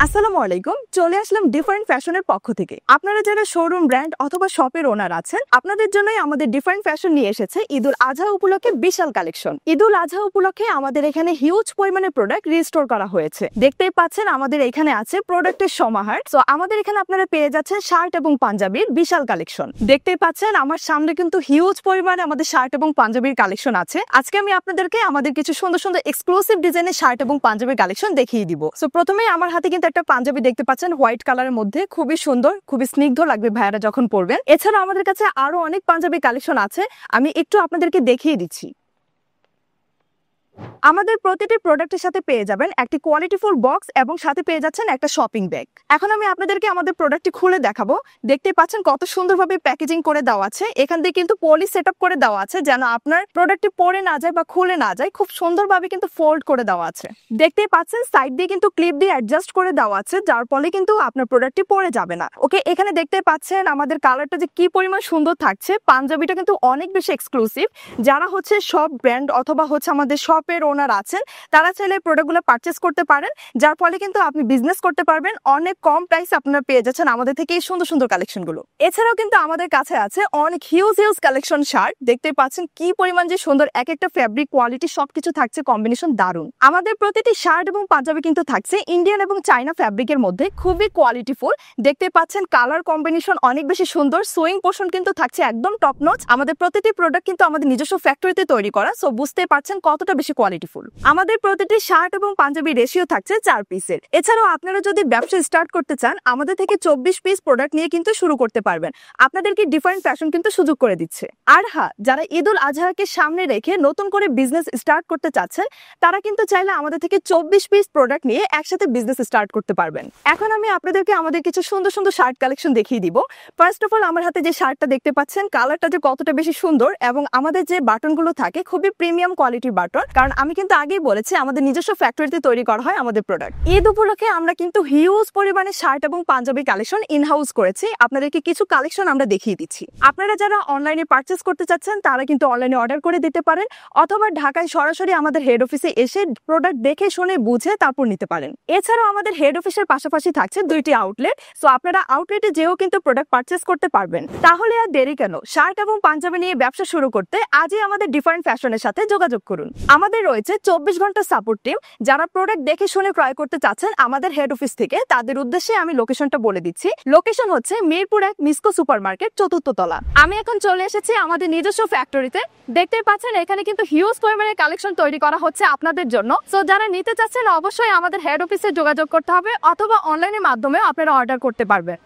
আসসালামু আলাইকুম। চলে আসলাম ডিফারেন্ট ফ্যাশনের পক্ষ থেকে। আপনারা যারা শোরুম ব্র্যান্ড অথবা শপের ওনার আছেন, আপনাদের জন্যই আমাদের ডিফারেন্ট ফ্যাশন নিয়ে এসেছে ঈদুল আজহা উপলক্ষে বিশাল কালেকশন। ঈদুল আজহা উপলক্ষে আমাদের এখানে হিউজ পরিমাণে প্রোডাক্ট রিস্টোর করা হয়েছে। দেখতেই পাচ্ছেন আমাদের এখানে আছে প্রোডাক্টের সমাহার। সো আমাদের এখানে আপনারা পেয়ে যাচ্ছেন শার্ট এবং পাঞ্জাবির বিশাল কালেকশন। দেখতেই পাচ্ছেন আমার সামনে কিন্তু হিউজ পরিমাণে আমাদের শার্ট এবং পাঞ্জাবির কালেকশন আছে। আজকে আমি আপনাদেরকে আমাদের কিছু সুন্দর সুন্দর এক্সক্লুসিভ ডিজাইনের শার্ট এবং পাঞ্জাবির কালেকশন দেখিয়ে দিব। সো প্রথমে আমার হাতে কিন্তু একটা পাঞ্জাবি দেখতে পাচ্ছেন হোয়াইট কালারের মধ্যে, খুবই সুন্দর, খুবই স্নিগ্ধ লাগবে ভাইয়ারা যখন পরবেন। এছাড়া আমাদের কাছে আরো অনেক পাঞ্জাবি কালেকশন আছে, আমি একটু আপনাদেরকে দেখিয়ে দিচ্ছি। আমাদের প্রতিটি প্রোডাক্টের সাথে পেয়ে যাবেন একটি কোয়ালিটিফুল বক্স এবং সাথে পেয়ে যাচ্ছেন একটা শপিং ব্যাগ। এখন আমি আপনাদেরকে আমাদের প্রোডাক্টটি খুলে দেখাবো। দেখতে পাচ্ছেন কত সুন্দরভাবে প্যাকেজিং করে দেওয়া আছে। এখান দিয়ে কিন্তু পলি সেটআপ করে দেওয়া আছে যেন আপনার প্রোডাক্টটি পরে না যায় বা খুলে না যায়। খুব সুন্দরভাবে কিন্তু ফোল্ড করে দেওয়া আছে। দেখতেই পাচ্ছেন সাইড দিয়ে কিন্তু ক্লিপ দিয়ে অ্যাডজাস্ট করে দেওয়া আছে, যার ফলে কিন্তু আপনার প্রোডাক্টটি পরে যাবে না। ওকে, এখানে দেখতে পাচ্ছেন আমাদের কালারটা যে কি পরিমাণ সুন্দর থাকছে। পাঞ্জাবিটা কিন্তু অনেক বেশি এক্সক্লুসিভ। যারা হচ্ছে সব ব্র্যান্ড অথবা হচ্ছে আমাদের শপের ওনার আছেন, তারা চাইলে প্রোডাক্টগুলো পারচেজ করতে পারেন, যার ফলে কিন্তু আপনি বিজনেস করতে পারবেন। অনেক কম প্রাইসে আপনারা পেয়ে যাচ্ছেন আমাদের থেকে এই সুন্দর সুন্দর কালেকশনগুলো। এছাড়াও কিন্তু আমাদের কাছে আছে অনেক হিউজ কালেকশন শার্ট। দেখতে পাচ্ছেন কি পরিমাণ যে সুন্দর, এক একটা ফ্যাব্রিক কোয়ালিটি সবকিছু থাকছে কম্বিনেশন দারুণ। আমাদের প্রতিটি শার্ট এবং পাঞ্জাবি কিন্তু থাকছে ইন্ডিয়ান এবং চাইনা ফ্যাব্রিকের মধ্যে, খুবই কোয়ালিটিফুল। দেখতে পাচ্ছেন কালার কম্বিনেশন অনেক বেশি সুন্দর। সোয়িং পোর্শন কিন্তু থাকছে একদম টপ নচ। আমাদের প্রতিটি প্রোডাক্ট কিন্তু আমাদের নিজস্ব ফ্যাক্টরিতে তৈরি করা, সো বুঝতে পারছেন কতটা বেশি কোয়ালিটিফুল। আমাদের প্রতিটি শার্ট এবং পাঞ্জাবি রেশিও থাকছে 4 পিসের। এছাড়াও আপনারা যদি ব্যবসা স্টার্ট করতে চান, আমাদের থেকে 24 পিস প্রোডাক্ট নিয়ে কিন্তু শুরু করতে পারবেন। আপনাদেরকে ডিফারেন্ট ফ্যাশন কিন্তু সুযোগ করে দিচ্ছে। আর হ্যাঁ, যারা ঈদুল আজহাকে সামনে রেখে নতুন করে বিজনেস স্টার্ট করতে চাচ্ছেন, তারা কিন্তু চাইলে আমাদের থেকে 24 পিস প্রোডাক্ট নিয়ে একসাথে বিজনেস স্টার্ট করতে পারবেন। এখন আমি আপনাদেরকে আমাদের কিছু সুন্দর সুন্দর শার্ট কালেকশন দেখিয়ে দিব। ফার্স্ট অফ অল, আমার হাতে যে শার্টটা দেখতে পাচ্ছেন, কালারটা যে কতটা বেশি সুন্দর এবং আমাদের যে বাটনগুলো থাকে খুবই প্রিমিয়াম কোয়ালিটির বাটন, কারণ আমি কিন্তু আগেই বলেছি আমাদের নিজস্ব ফ্যাক্টরিতে তৈরি করা হয় আমাদের প্রোডাক্ট। ঈদ উপলক্ষে আমরা কিন্তু হিউজ পরিমাণে শার্ট এবং পাঞ্জাবি কালেকশন ইনহাউস করেছি। আপনাদেরকে কিছু কালেকশন আমরা দেখিয়ে দিচ্ছি। আপনারা যারা অনলাইনে পারচেজ করতে চাচ্ছেন, তারা কিন্তু অনলাইনে অর্ডার করে দিতে পারেন, অথবা ঢাকায় সরাসরি আমাদের হেড অফিসে এসে প্রোডাক্ট দেখে শুনে বুঝে তারপর নিতে পারেন। এছাড়াও আমাদের হেড অফিসের পাশাপাশি থাকছে 2টি আউটলেট, সো আপনারা আউটলেটে যেও কিন্তু প্রোডাক্ট পারচেজ করতে পারবেন। তাহলে আর দেরি কেন, শার্ট এবং পাঞ্জাবি নিয়ে ব্যবসা শুরু করতে আজই আমাদের ডিফারেন্ট ফ্যাশনের সাথে যোগাযোগ করুন। আমাদের রয়েছে 24 ঘন্টা সাপোর্ট টিম। যারা প্রোডাক্ট দেখে শুনে ক্রয় করতে চাচ্ছেন আমাদের হেড অফিস থেকে, তাদের উদ্দেশ্যে আমি লোকেশনটা বলে দিচ্ছি। লোকেশন হচ্ছে মিরপুর 1 মিসকো সুপার মার্কেট, 4র্থ তলা। আমি এখন চলে এসেছি আমাদের নিজস্ব ফ্যাক্টরিতে। দেখতে পাচ্ছেন এখানে কিন্তু হিউজ পরিমাণে কালেকশন তৈরি করা হচ্ছে আপনাদের জন্য। সো যারা নিতে চাচ্ছেন অবশ্যই আমাদের হেড অফিসে যোগাযোগ করতে হবে, অথবা অনলাইনের মাধ্যমে আপনারা অর্ডার করতে পারবেন।